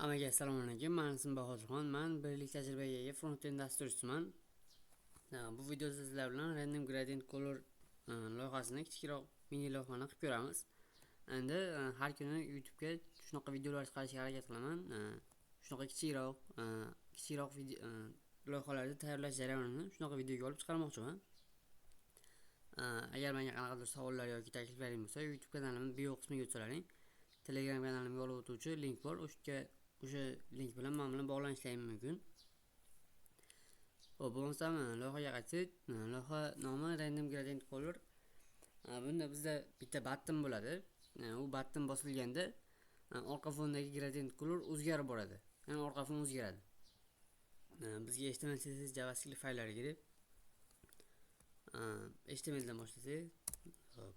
Hammaga assalomu alaykum. Men ismim Bahodirxon. Men birlik tajribaga ega front-end dasturchisiman. Bu videoda sizlar bilan Random Gradient Color loyihasini kichikroq mini loyihani qilib ko'ramiz. Endi har kuni YouTube'ga shunaqa videolar chiqarishga harakat qilaman. Shunaqa kichikroq video loyihalarni tayyorlash jarayonini shunaqa videoga olib chiqarmoqchiman. Agar menga qanaqadir savollar yoki takliflaringiz bo'lsa, YouTube kanalimning bio qismiga o'tsalaring. Telegram kanalimga olib o'tuvchi link bor. O'sha link bilan men bilan bog'lanishlaringiz mumkin. Xo'p, bo'lmasa loyihaga qaytsak, loyiha nomi Random Gradient Color. Bunda bizda bitta button bo'ladi. U button bosilganda orqa fondagi gradient color o'zgarib boradi. Ya'ni orqa fon o'zgaradi. Bizga HTML, CSS, JavaScript fayllari kerak. HTML dan boshlasak. Xo'p.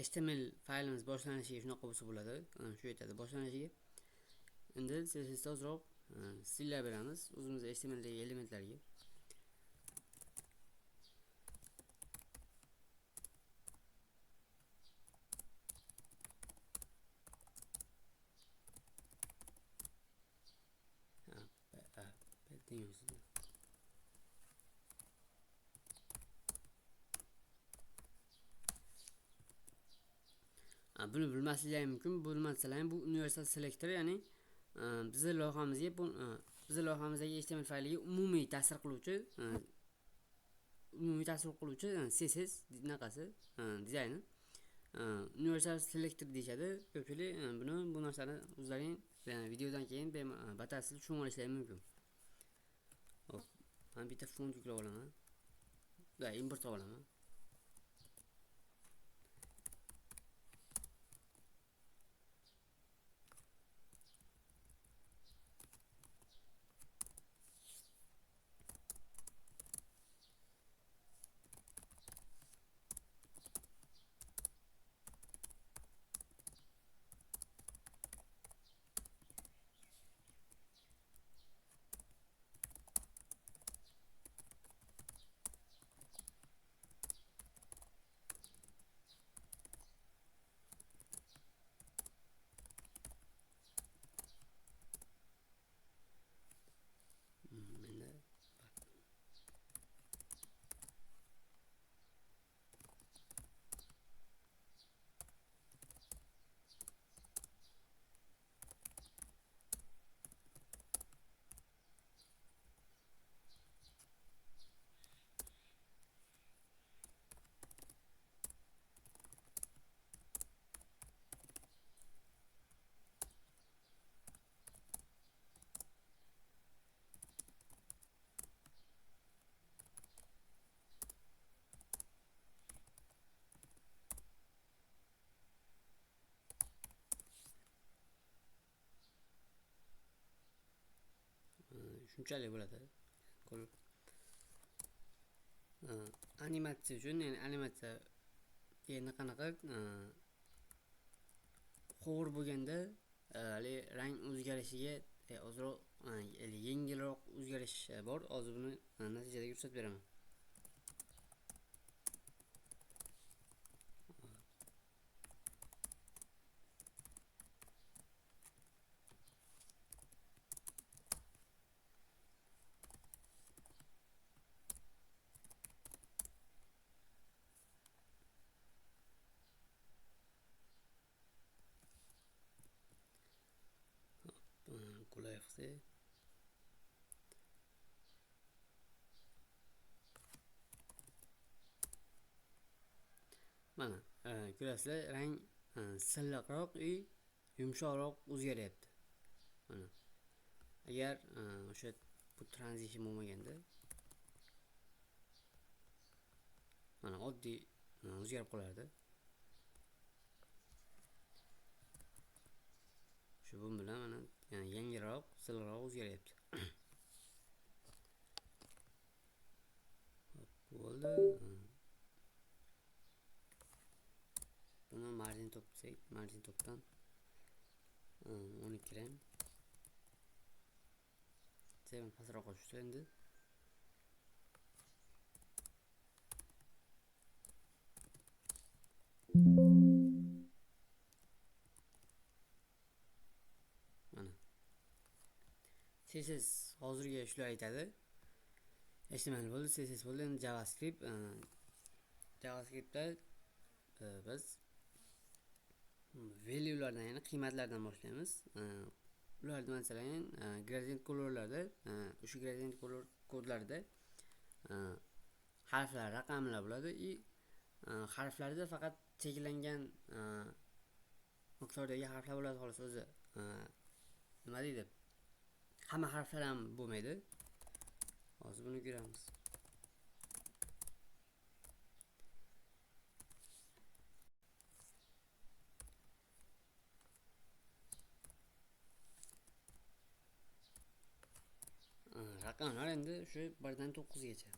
HTML faylimiz boshlanishiga shunaqa bo'lsa bo'ladi. Shu aytadi boshlanishiga. Endi CSS ozroq stillar beramiz o'zimiz HTMLdagi elementlarga. Buni bilmasliklaring mumkin. Bu universal selector, ya'ni bizning loyihamizdagi HTML fayliga umumiy ta'sir qiluvchi CSS naqasi dizayni universal selector deyishadi. Ko'pchilik bu narsani o'zlaring videodan keyin batafsil tushunib olishlaring mumkin. Hop, men bitta font yuklab olaman va import qilib olaman. Shunchalik bo'ladi. Animatsiya uchun, ya'ni animatsiya qanaqa qo'g'ir bo'lganda rang o'zgarishiga ozroq yengilroq o'zgarish bor. Hozir buni natijada ko'rsatib beraman. Qulay qilsak. Mana ko'rasizlar, rang silliqroq, yumshoqroq o'zgaryapti. Mana agar o'sha bu transition bo'lmaganda mana oddiy o'zgarib qolardi. Shu bu bilan mana yangiroq, silliqroq o'zgaryapti. Bo'ldi. Buni margin top desak, margin topdan 12 rang. Sevim pastroq tushdi endi. Mana. CSS hozirga shular aytadi. HTML bo'ldi, CSS bo'ldi, endi JavaScript. JavaScriptda biz value'lardan, ya'ni qiymatlardan boshlaymiz. Ularni masalan gradient colorlarda, o'sha gradient color kodlarida harflar, raqamlar bo'ladi. Harflarda faqat cheklangan miqdordagi harflar bo'ladi xolos. O'zi nima deydi? Hamma harflar ham bo'lmaydi. Hozir buni ko'ramiz. Raqamlar endi shu 1 dan 9 gacha.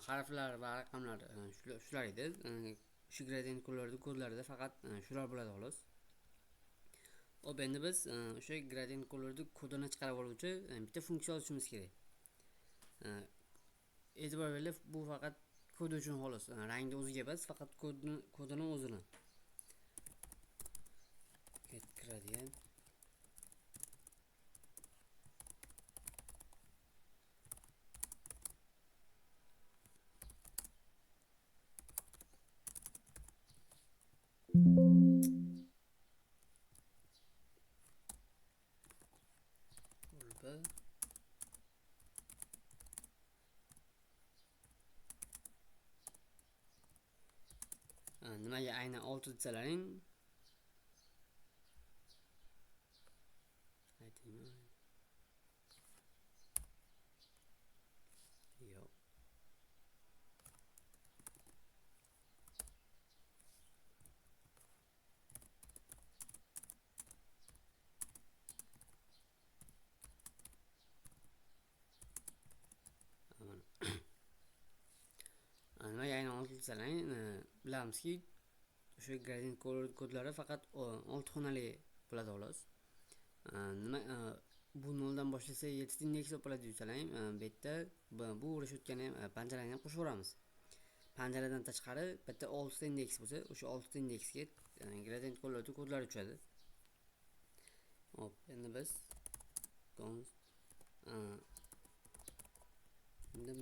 Harflar va raqamlar shular edi. Shu gradient kodlarida faqat shular bo'ladi xolos. Hop, endi biz o'sha gradient kodlarni kodini chiqarib oluvchi bitta funksiya yozishimiz kerak. E'tibor berib, bu faqat kod uchun xolos. Rangni o'ziga emas, faqat kodini o'zini. Get gradient nimaga aynan 6 desalaring aytingmi? Yo'q. Nimaga aynan 6 desalaring bilamizki o'sha gradient kodlari faqat 6 xonali bo'ladi xolos. Nima bu 0 dan boshlasa 7 ta indeks bo'ladi desalang, bu yerda bu urishayotgan ham panjarani ham qo'shib o'ramiz. Panjaradan tashqari bitta 6 ta indeks bo'lsa, o'sha 6 ta indeksga gradient kodlari tushadi. Hop, endi biz const number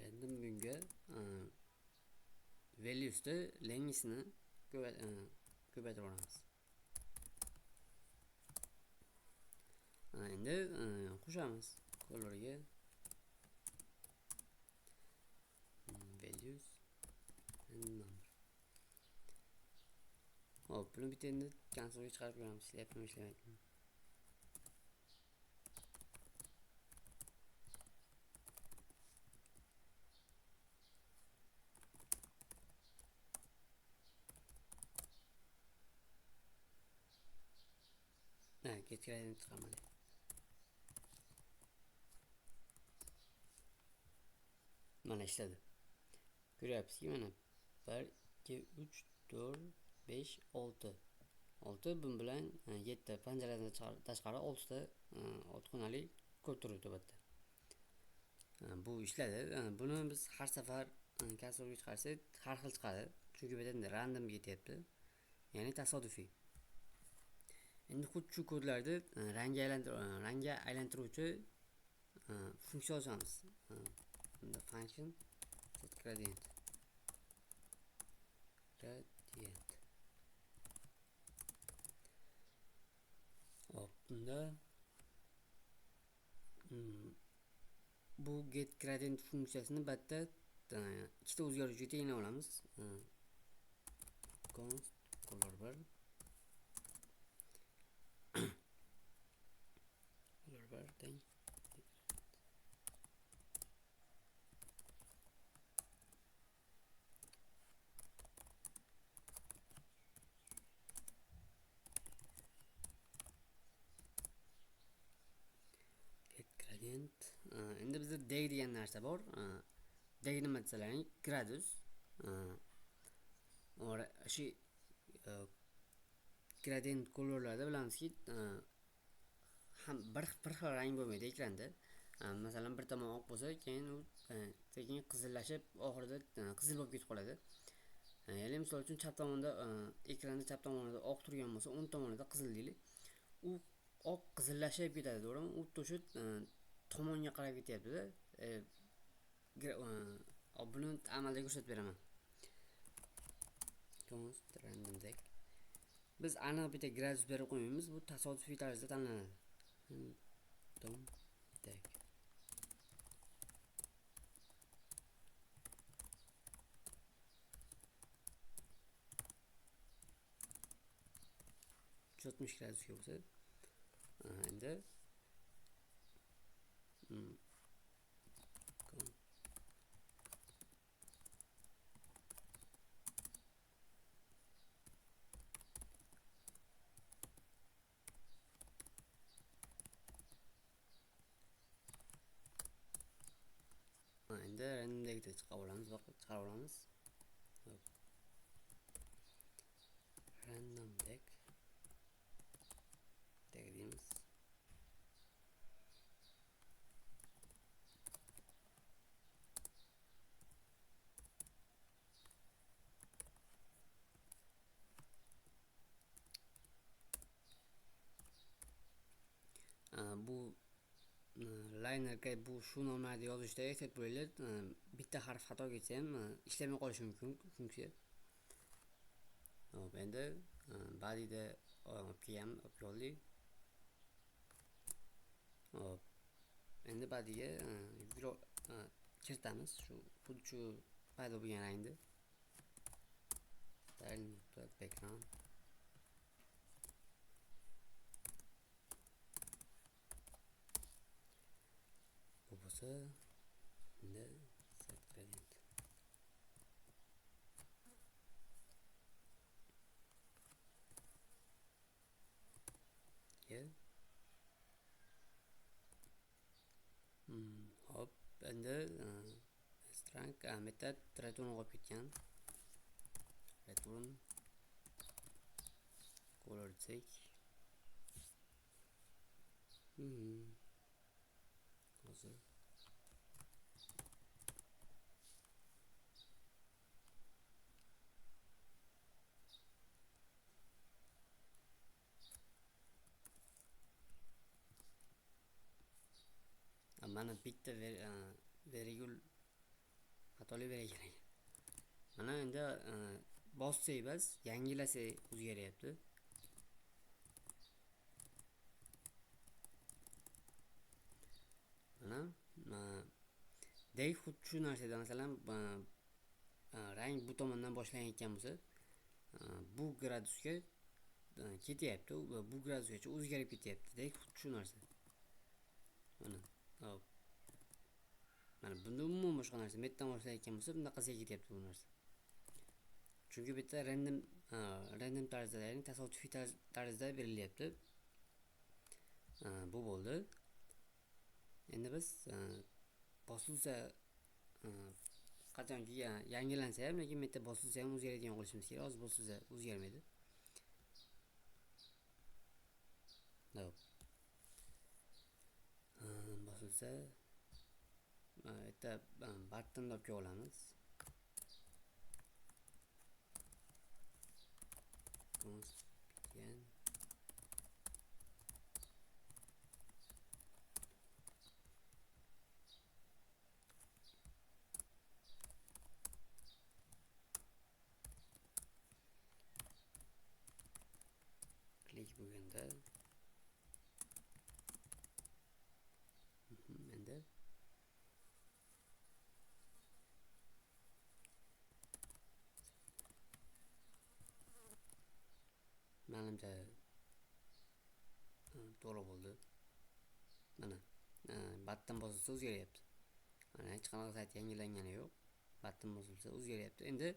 endi bunga values'da length'ini ko'paytirib olamiz. Endi qo'shamiz colorga values and number. Hop, buni bitta endi konsolga chiqarib ko'ramiz. Ishlayaptimi, ishlamayaptimi? Ketkilarni chiqarmadi. Mana ishladi. Ko'ryapsizki, mana 1 2 3 4 5 6 6 bun bilan 7 panjaradan tashqari 6 ta 6 xonali kod turibdi bu yerda. Bu ishladi. Buni biz har safar konsolga chiqarsak har xil chiqadi. Chunki bu yerda random ketyapti. Ya'ni tasodifiy. Endi xuddi shu kodlarni rangga aylantiruvchi funksiya yozamiz. Bunda function set gradient Hop, bunda bu get gradient funksiyasini bitta ikkita o'zgaruvchiga tenglab olamiz. Const color 1 teng get gradient. Endi bizda day degan narsa bor. Day nima desalaring gradus. Shu gradient colorlarda bilamizki ham bir xil rang bo'lmaydi ekranda. Masalan bir tomon oq bo'lsa, keyin u sekin qizillashib oxirida qizil bo'lib ketib qoladi. Ya'ni misol uchun chap tomonda ekranda chap tomonida oq turgan bo'lsa, o'ng tomonida qizil deylik. U oq qizillashib ketadi, to'g'rimi? U o'sha tomonga qarab ketyapti-da. Buni amalda ko'rsatib beraman. Const random deck. Biz aniq bitta gradus berib qo'ymaymiz, bu tasodifiy tarzda tanlanadi. Random deck. %60 gradusga bo'lsa, endi endi random deckda chiqarib olamiz. Random deck deymiz. Bu linerga bu shu nomlarni yozishda ehtiyot bo'linglar. Bitta harf xato ketsa ham ishlamay qolishi mumkin funksiya. Hop, endi body'da olib keldik. Hop. Endi body'ga kiritamiz shu paydo bo'lgan rangni. Style.background. Bu bo'lsa endi set gradient. Hop, endi string metod return olib ketgan. Return color check. Hozir mana bitta virgul xatolik beragan. Mana endi bossak bas yangilasak o'zgaryapti. Mana day xuddi shu narsada, masalan rang bu tomondan boshlanayotgan bo'lsa, bu gradusga ketyapti, bu gradusgacha o'zgarib ketyapti. Day xuddi shu narsa. Mana bunda umuman boshqa narsa. Metdan boshlayotgan bo'lsa, bunaqasiga ketyapti bu narsa. Chunki bu yerda random tarzda, ya'ni tasodifiy tarzda berilyapti. Bu bo'ldi. Endi biz bosilsa qachonki yangilansa ham, lekin bu yerda bosilsa ham o'zgaradigan qilishimiz kerak. Hozir bosilsa o'zgarmaydi. Hop. Bosilsa bitta button olib olamiz. kerak bo'lganda endi menimcha to'g'ri bo'ldi. Mana button bosilsa o'zgaryapti. Mana hech qanaqa sayt yangilangani yo'q. Button bosilsa o'zgaryapti. Endi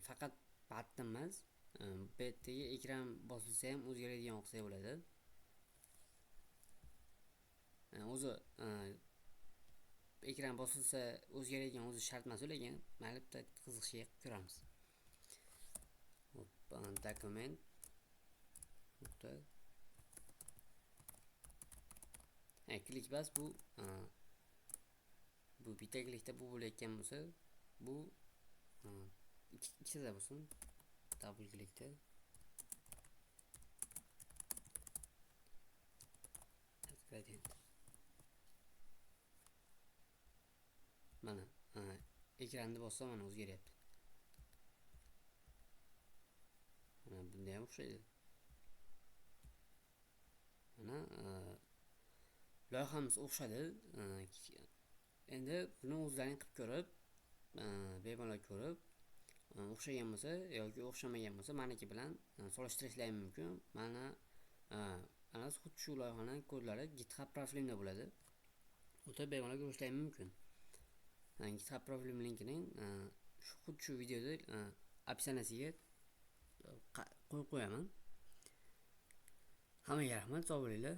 faqat button emas, bu yerdagi ekran bosilsa ham o'zgaradigan qilsa bo'ladi. O'zi ekran bosilsa o'zgaradigan o'zi shart emas, lekin mayli bitta qiziqishga qilib ko'ramiz. Dokument klik bas, bu bitta klikda bu bo'layotgan bo'lsa, bu ikkita bo'lsin. Double klikda gradient. Mana ekranni bossam mana o'zgaryapti. Mana bunday ham o'xshaydi. Mana loyihamiz o'xshadi. Endi buni o'zlaring qilib ko'rib, bemalol ko'rib, o'xshagan bo'lsa yoki o'xshamagan bo'lsa meniki bilan solishtirishlari mumkin. Mana xuddi shu loyihaning kodlari GitHub profilimda bo'ladi. O'ta bemalol ko'rishlari mumkin. GitHub profilim linkining xuddi shu videoda opsiyasiga qo'yib qo'yaman. Hammaga rahmat, sog' bo'linglar.